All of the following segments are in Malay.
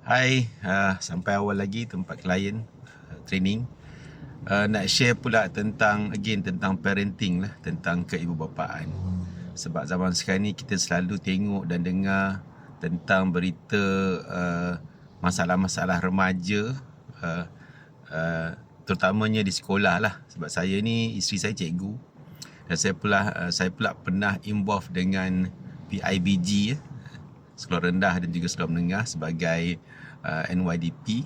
Hai, sampai awal lagi tempat klien training. Nak share pula tentang parenting lah, tentang keibubapaan. Sebab zaman sekarang ni kita selalu tengok dan dengar tentang berita masalah-masalah remaja, terutamanya di sekolah lah. Sebab saya ni, isteri saya cikgu, dan saya pula pernah involve dengan PIBG, sekolah rendah dan juga sekolah menengah, sebagai NYDP.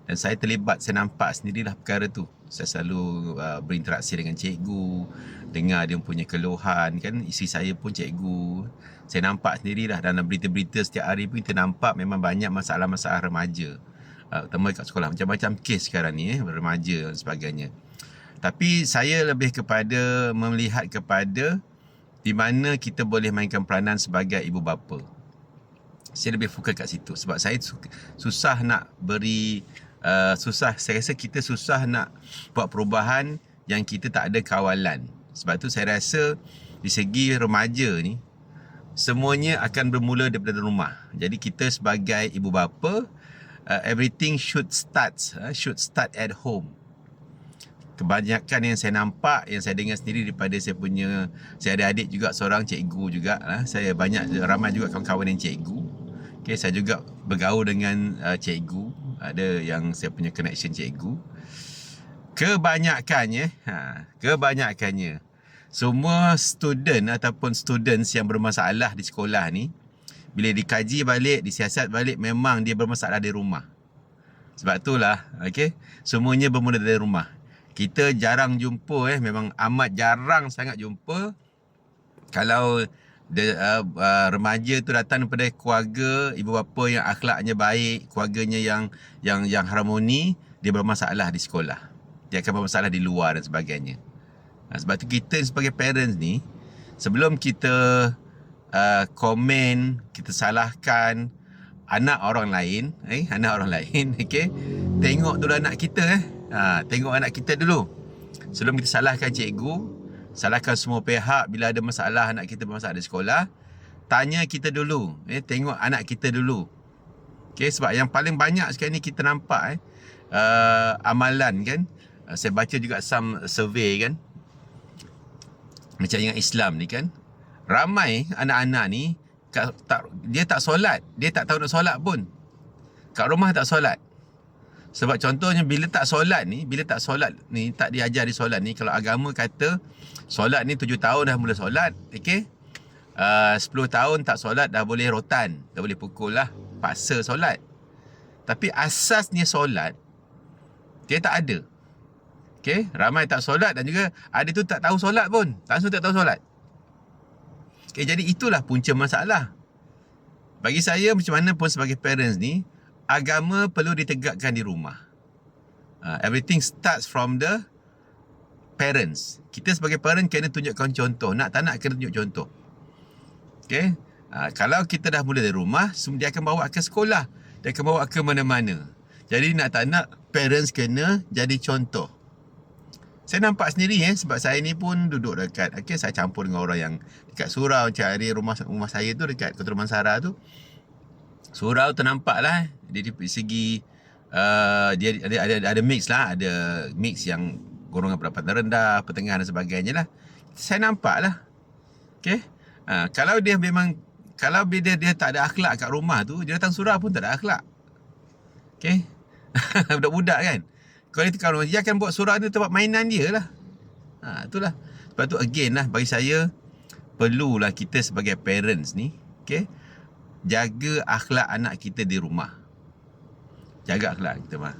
Dan saya terlibat, saya nampak sendirilah perkara tu. Saya selalu berinteraksi dengan cikgu, dengar dia punya keluhan kan. Isteri saya pun cikgu. Saya nampak sendirilah dalam berita-berita setiap hari pun kita nampak memang banyak masalah-masalah remaja, terutama kat sekolah. Macam-macam kes sekarang ni, remaja dan sebagainya. Tapi saya lebih kepada melihat kepada di mana kita boleh mainkan peranan sebagai ibu bapa. Saya lebih fokus kat situ. Sebab saya susah nak beri, saya rasa kita susah nak buat perubahan yang kita tak ada kawalan. Sebab tu saya rasa di segi remaja ni, semuanya akan bermula daripada rumah. Jadi kita sebagai ibu bapa, everything should start at home. Kebanyakan yang saya nampak, yang saya dengar sendiri daripada saya ada adik juga, seorang cikgu juga. Saya ramai juga kawan-kawan yang cikgu. Okay, saya juga bergaul dengan cikgu. Ada yang saya punya connection cikgu. Kebanyakannya, semua student ataupun students yang bermasalah di sekolah ni, bila dikaji balik, disiasat balik, memang dia bermasalah di rumah. Sebab itulah, semuanya bermula dari rumah. Kita jarang jumpa, memang amat jarang sangat jumpa kalau remaja tu datang daripada keluarga ibu bapa yang akhlaknya baik, keluarganya yang harmoni, dia bermasalah di sekolah. Dia akan bermasalah di luar dan sebagainya. Sebab tu kita sebagai parents ni, sebelum kita komen, kita salahkan anak orang lain, tengok dulu anak kita, tengok anak kita dulu. Sebelum kita salahkan cikgu, salahkan semua pihak, bila ada masalah, anak kita bermasalah di sekolah, tanya kita dulu, tengok anak kita dulu. Sebab yang paling banyak sekarang ni kita nampak amalan kan. Saya baca juga some survey kan, macam yang Islam ni kan, ramai anak-anak ni dia tak solat, dia tak tahu nak solat pun. Kat rumah tak solat. Sebab contohnya bila tak solat ni, tak diajar di solat ni, kalau agama kata solat ni 7 tahun dah mula solat, 10 tahun tak solat dah boleh rotan, dah boleh pukul lah, paksa solat. Tapi asasnya solat, dia tak ada. Ramai tak solat, dan juga ada tu tak tahu solat pun, langsung tak tahu solat. Jadi itulah punca masalah. Bagi saya, macam mana pun sebagai parents ni, agama perlu ditegakkan di rumah. Everything starts from the parents. Kita sebagai parent kena tunjukkan contoh. Nak tak nak kena tunjuk contoh. Kalau kita dah mula dari rumah, dia akan bawa ke sekolah, dia akan bawa ke mana-mana. Jadi nak tak nak, parents kena jadi contoh. Saya nampak sendiri, sebab saya ni pun duduk dekat, saya campur dengan orang yang dekat surau. Macam hari rumah saya tu dekat Kota Damansara tu, surau tu nampak lah. Dia dari segi dia ada mix lah, ada mix yang golongan pendapatan rendah, pertengahan dan sebagainya lah. Saya nampak lah. Kalau dia dia tak ada akhlak kat rumah tu, dia datang surau pun tak ada akhlak. Budak-budak kan, kalau dia tekan rumah, dia akan buat surau ni tempat mainan dia lah. Itulah. Sebab tu again lah, bagi saya, perlulah kita sebagai parents ni, jaga akhlak anak kita di rumah. Jaga akhlak kita mah.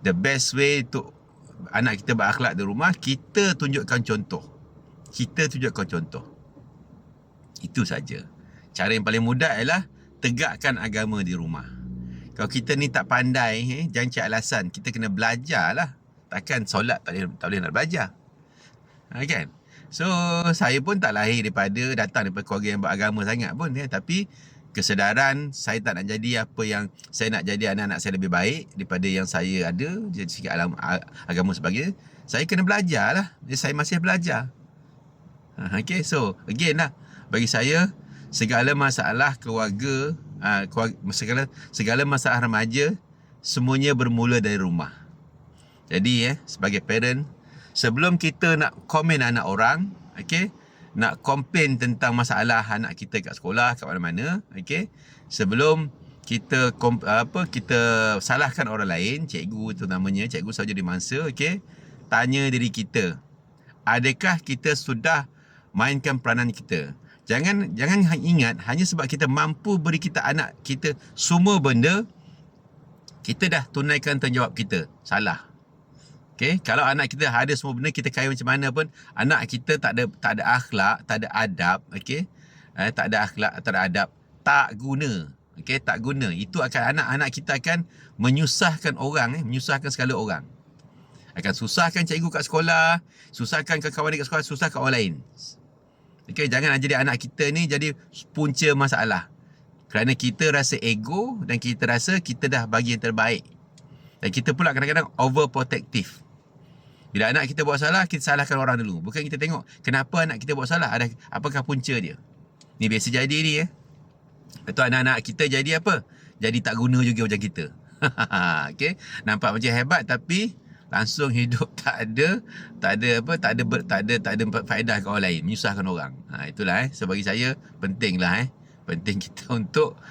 The best way untuk anak kita berakhlak di rumah, kita tunjukkan contoh. Itu saja. Cara yang paling mudah ialah tegakkan agama di rumah. Kalau kita ni tak pandai, jangan cari alasan. Kita kena belajar lah. Takkan solat tak boleh nak belajar. Kan? So, saya pun tak lahir datang daripada keluarga yang beragama sangat pun. Tapi kesedaran saya tak nak jadi apa yang saya nak jadi, anak-anak saya lebih baik daripada yang saya ada dari segi agama sebagainya. Saya kena belajar lah. Saya masih belajar. So again lah, bagi saya, segala masalah keluarga segala masalah remaja semuanya bermula dari rumah. Jadi sebagai parent, sebelum kita nak komen anak orang, okey, nak komplain tentang masalah anak kita kat sekolah, kat mana-mana, okey, sebelum kita kita salahkan orang lain, cikgu tu namanya, cikgu selalu jadi mangsa, okey, tanya diri kita, adakah kita sudah mainkan peranan kita? Jangan ingat hanya sebab kita mampu beri kita anak kita semua benda, kita dah tunaikan tanggungjawab kita. Salah. Okay? Kalau anak kita ada semua benda, kita kaya macam mana pun, anak kita tak ada akhlak, tak ada adab, okay? Tak ada akhlak, tak ada adab, tak guna. Okay? Tak guna. Itu akan anak-anak kita akan menyusahkan orang, menyusahkan segala orang. Akan susahkan cikgu kat sekolah, susahkan kawan dia kat sekolah, susahkan orang lain. Okay, jangan jadi anak kita ni jadi punca masalah. Kerana kita rasa ego dan kita rasa kita dah bagi yang terbaik. Dan kita pula kadang-kadang overprotective. Bila anak kita buat salah, kita salahkan orang dulu. Bukan kita tengok kenapa anak kita buat salah, apakah punca dia. Ni biasa jadi ni Lepas anak-anak kita jadi apa? Jadi tak guna juga macam kita. Okay? Nampak macam hebat tapi langsung hidup tak ada faedah ke orang lain, menyusahkan orang. Itulah so bagi saya pentinglah penting kita untuk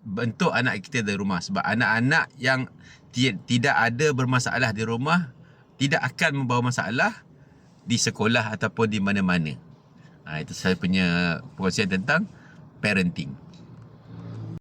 bentuk anak kita dari rumah, sebab anak-anak yang tidak ada bermasalah di rumah tidak akan membawa masalah di sekolah ataupun di mana-mana. Itu saya punya perkongsian tentang parenting.